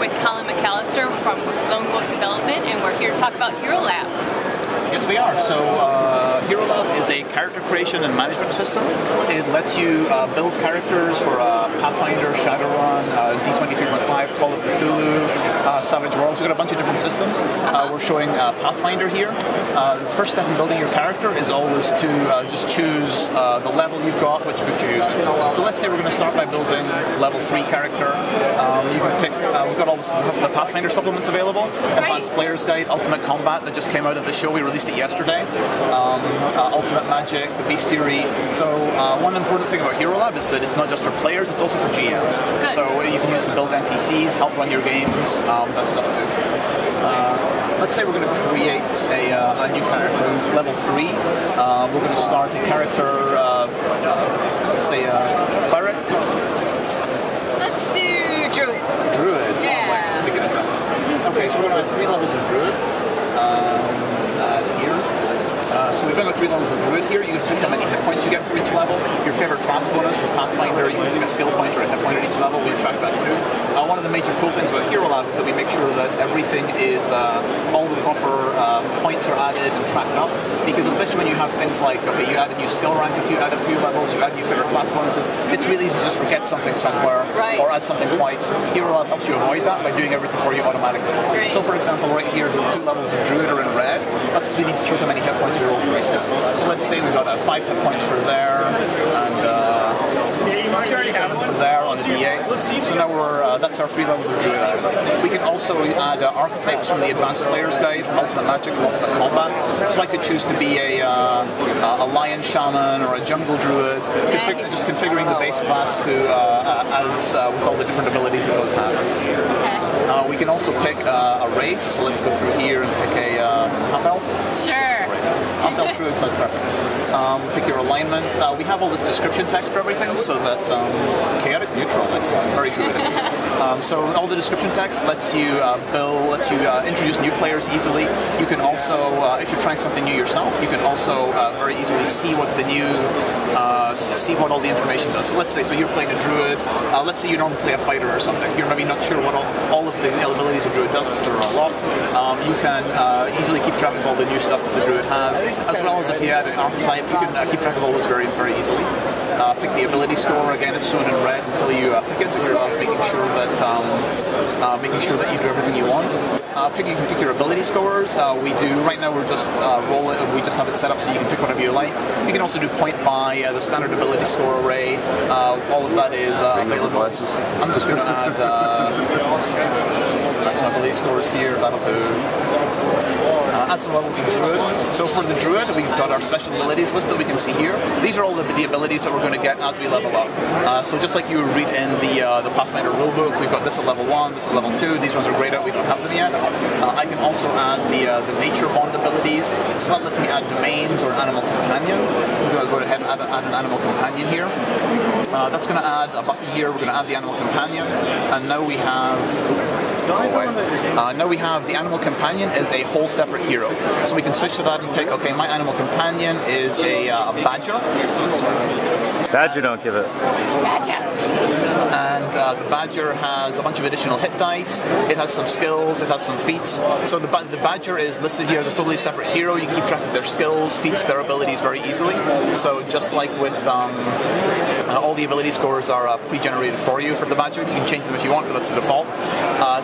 with Colin McAllister from Lone Wolf Development, and we're here to talk about Hero Lab. Yes, we are. So Hero Lab is a character creation and management system. It lets you build characters for Pathfinder, Shadowrun, D23.5, Call of Cthulhu, Savage Worlds. We've got a bunch of different systems. We're showing Pathfinder here. The first step in building your character is always to just choose the level you've got, which book you're using. So let's say we're going to start by building level 3 character. You can pick, we've got all the Pathfinder supplements available. Advanced Player's Guide, Ultimate Combat that just came out of the show. We released it yesterday. Ultimate Magic, the Bestiary. So one important thing about Hero Lab is that it's not just for players, it's also for GMs. So you can use it to build NPCs, help run your games, that stuff too. Let's say we're going to create a new character, level 3. We're going to start a character, let's say Cleric. Let's do Druid. Druid? Yeah. Okay, so we're going to have 3 levels of Druid. Here. So we've got 3 levels of Druid here. You can pick how many hit points you get for each level. Your favorite class bonus for Pathfinder, you can pick a skill point or a hit point at each level. We track that too. One of the major cool things about Hero Lab is that we make sure that everything is, all the proper points are added and tracked up. Because especially when you have things like, okay, you add a new skill rank, if you add a few levels, you add new favorite class bonuses, it's really easy to just forget something somewhere or add something twice. Hero Lab helps you avoid that by doing everything for you automatically. So for example, right here, the 2 levels of Druid are in red. That's because we need to choose how many hit points we roll right now. So let's say we've got 5 hit points for there, and 7 for there on the D8. So now that's our 3 levels of Druid. We can also add archetypes from the Advanced Player's Guide, Ultimate Magic, Ultimate Combat. So I could choose to be a Lion Shaman or a Jungle Druid, just configuring the base class to with all the different abilities that those have. We can also pick a race. So let's go through here and pick a half-elf. Sure. Half-elf Druid sounds perfect. Pick your alignment. We have all this description text for everything, so that chaotic neutral, excellent, very good. So all the description text lets you introduce new players easily. You can also, if you're trying something new yourself, you can also very easily see what the new, see what all the information does. So let's say, you're playing a Druid. Let's say you normally play a fighter or something. You're maybe not sure what all of the abilities of Druid does because there are a lot. You can easily keep track of all the new stuff that the Druid has, as well as if you add an archetype, you can keep track of all those variants very easily. Pick the ability score. Again, it's shown in red until you pick it. So Hero Lab's making sure that you do everything you want. You can pick your ability scores. Right now we're just we just have it set up so you can pick whatever you like. You can also do point buy, the standard ability score array. All of that is available. I'm just going to add that's my ability scores here. That'll do. Add some levels of Druid. So for the Druid, we've got our special abilities list that we can see here. These are all the abilities that we're going to get as we level up. So just like you would read in the Pathfinder rulebook, we've got this at level 1, this at level 2. These ones are grayed out, we don't have them yet. I can also add the nature bond abilities. So that lets me add domains or animal companion. I'm going to go ahead and add an animal companion here. That's going to add a button here. We're going to add the animal companion. And now we have... now we have the animal companion is a whole separate hero. So we can switch to that and pick, okay, my animal companion is a badger. Badger, don't give it. Badger. And the badger has a bunch of additional hit dice. It has some skills. It has some feats. So the badger is listed here as a totally separate hero. You can keep track of their skills, feats, their abilities very easily. So just like with all the ability scores are pre-generated for you for the badger. You can change them if you want, but that's the default.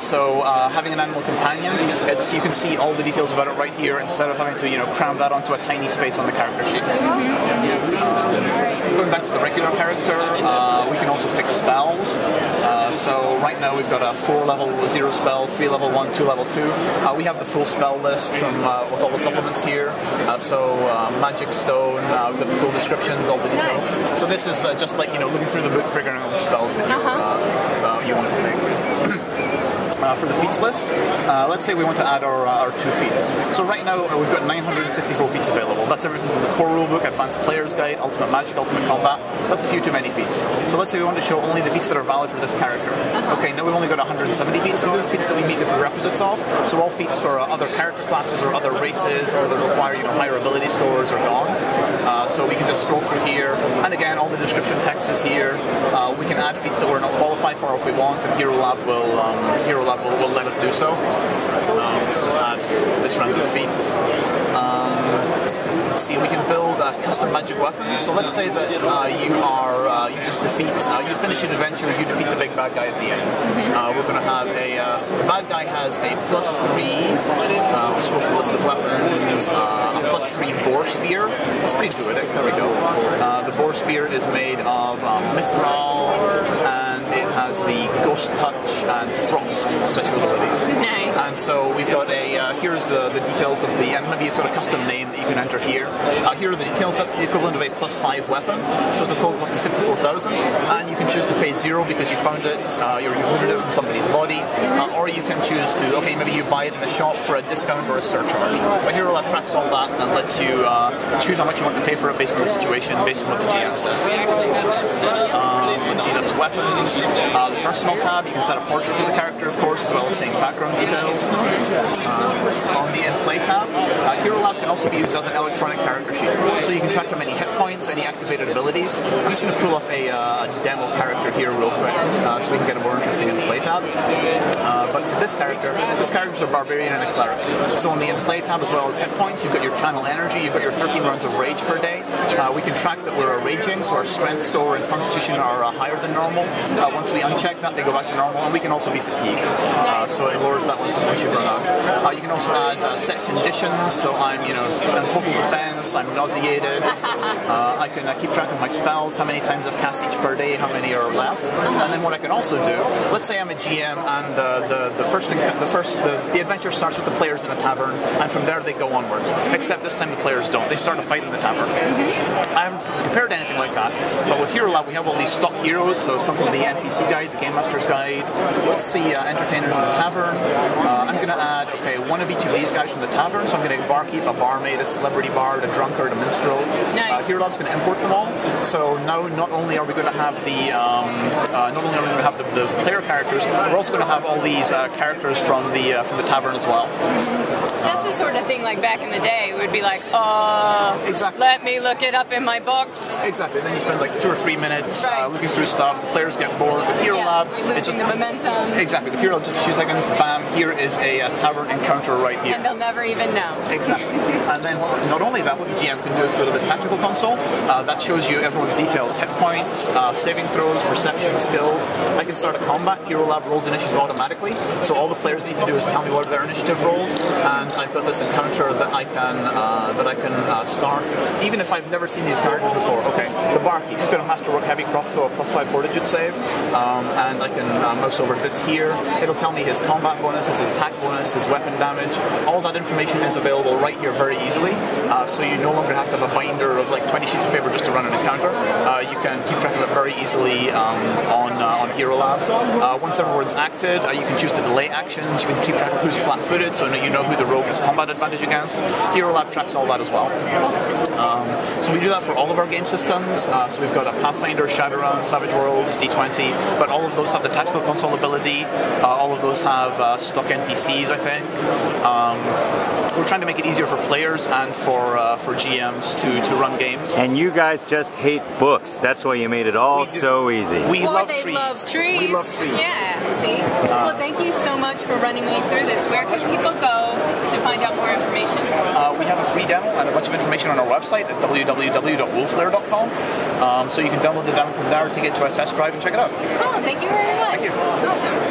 So having an animal companion, you can see all the details about it right here instead of having to cram that onto a tiny space on the character sheet. Going back to the regular character, we can also pick spells. So right now we've got a 4 level 0 spell, 3 level 1, 2 level 2. We have the full spell list from with all the supplements here. Magic Stone, we've got the full descriptions, all the details. So this is just like looking through the book, figuring out which spells that you want to take. For the feats list, let's say we want to add our 2 feats. So right now we've got 964 feats available. That's everything from the core rulebook, Advanced Player's Guide, Ultimate Magic, Ultimate Combat. That's a few too many feats. So let's say we want to show only the feats that are valid for this character. Okay, now we've only got 170 feats. These are the feats that we meet the prerequisites of. So all feats for other character classes or other races or that require higher ability scores are gone. So we can just scroll through here, and again all the description text is here. We can add feats that we're not qualified for if we want, and Hero Lab will let us do so. Let's just add this random feat. Let's see, we can build custom magic weapons. So let's say that you just you finish an adventure, you defeat the big bad guy at the end. We're going to have the bad guy has a +3, let's go for the list of weapons, a +3 boar spear. It's pretty intuitive, there we go. The boar spear is made of mithril, and it has the ghost touch and frost special abilities. Nice. And so we've got here's the details of and maybe it's got a custom name that you can enter here. Here are the details. That's the equivalent of a +5 weapon, so it's a total cost of 54,000, and you can choose to pay 0 because you found it, you looted it from somebody's body, or you can choose to, okay, maybe you buy it in the shop for a discount or a surcharge. But Hero Lab tracks all that and lets you choose how much you want to pay for it based on the situation, based on what the GM says. Let's see, that's weapons. The personal tab, you can set a portrait for the character, of course, as well as saying background details. On the in-play tab, Hero Lab can also be used as an electronic character sheet, so you can track how many hit points, any activated abilities. I'm just going to pull up a demo character here real quick, so we can get a more interesting in-play tab. But for this character's a barbarian and a cleric. So on the in-play tab, as well as hit points, you've got your channel energy, you've got your 13 rounds of rage per day. We can track that we're raging, so our strength score and constitution are higher than normal. Once we uncheck that, they go back to normal, and we can also be fatigued. So it lowers that once you run out. You can also add set conditions, so I'm in total defense, I'm nauseated. I can keep track of my spells, how many times I've cast each per day, how many are left. And then what I can also do, let's say I'm a GM and the adventure starts with the players in a tavern, and from there they go onwards. Except this time the players don't. They start a fight in the tavern. I haven't prepared anything like that, but with Hero Lab we have all these stock heroes, so something from the NPC guide, the Game Master's Guide. Let's see, entertainers in the tavern. I'm going to add, one of each of these guys from the tavern, so I'm going to barkeep, a barmaid, a celebrity bard, a drunkard, a minstrel. Nice. Hero Lab's going to import them all. So now not only are we going to have the player characters, we're also going to have all these characters from the tavern as well. That's the sort of thing like back in the day, it would be like, exactly. Let me look it up in my books. Exactly. Then you spend like 2 or 3 minutes looking through stuff. The players get bored. With Hero Lab, it's just the momentum. Exactly. With Hero Lab, just a few seconds, bam, here is a tavern encounter right here. And they'll never even know. Exactly. And then not only that, what the GM can do is go to the tactical console. That shows you everyone's details, hit points, saving throws, perception, skills. I can start a combat. Hero Lab rolls initiative automatically, so all the players need to do is tell me what are their initiative rolls, and I've got this encounter that I can start, even if I've never seen these characters before. Okay, the barkeep, he's got a masterwork heavy crossbow, a +5 fortitude save, and I can mouse over to this here. It'll tell me his combat bonus, his attack bonus, his weapon damage. All that information is available right here very easily, so you no longer have to have a binder of like 20 sheets of paper just to run an encounter. You can keep track of it very easily on Hero Lab. Once everyone's acted, you can choose to delay actions. You can keep track of who's flat-footed, so you know who the rogue has combat advantage against. Hero Lab tracks all that as well. So we do that for all of our game systems. So we've got a Pathfinder, Shadowrun, Savage Worlds, D20, but all of those have the tactical console ability. All of those have stock NPCs, I think. We're trying to make it easier for players and for GMs to run games. And you guys just hate books. That's why you made it all so easy. We love trees. They love trees. We love trees. Yeah, see? Well, thank you so much for running me through this. Where can people go to find out more information? We have a free demo and a bunch of information on our website at www.wolflair.com. So you can download the demo from there to get to a test drive and check it out. Oh, thank you very much. Thank you. Awesome.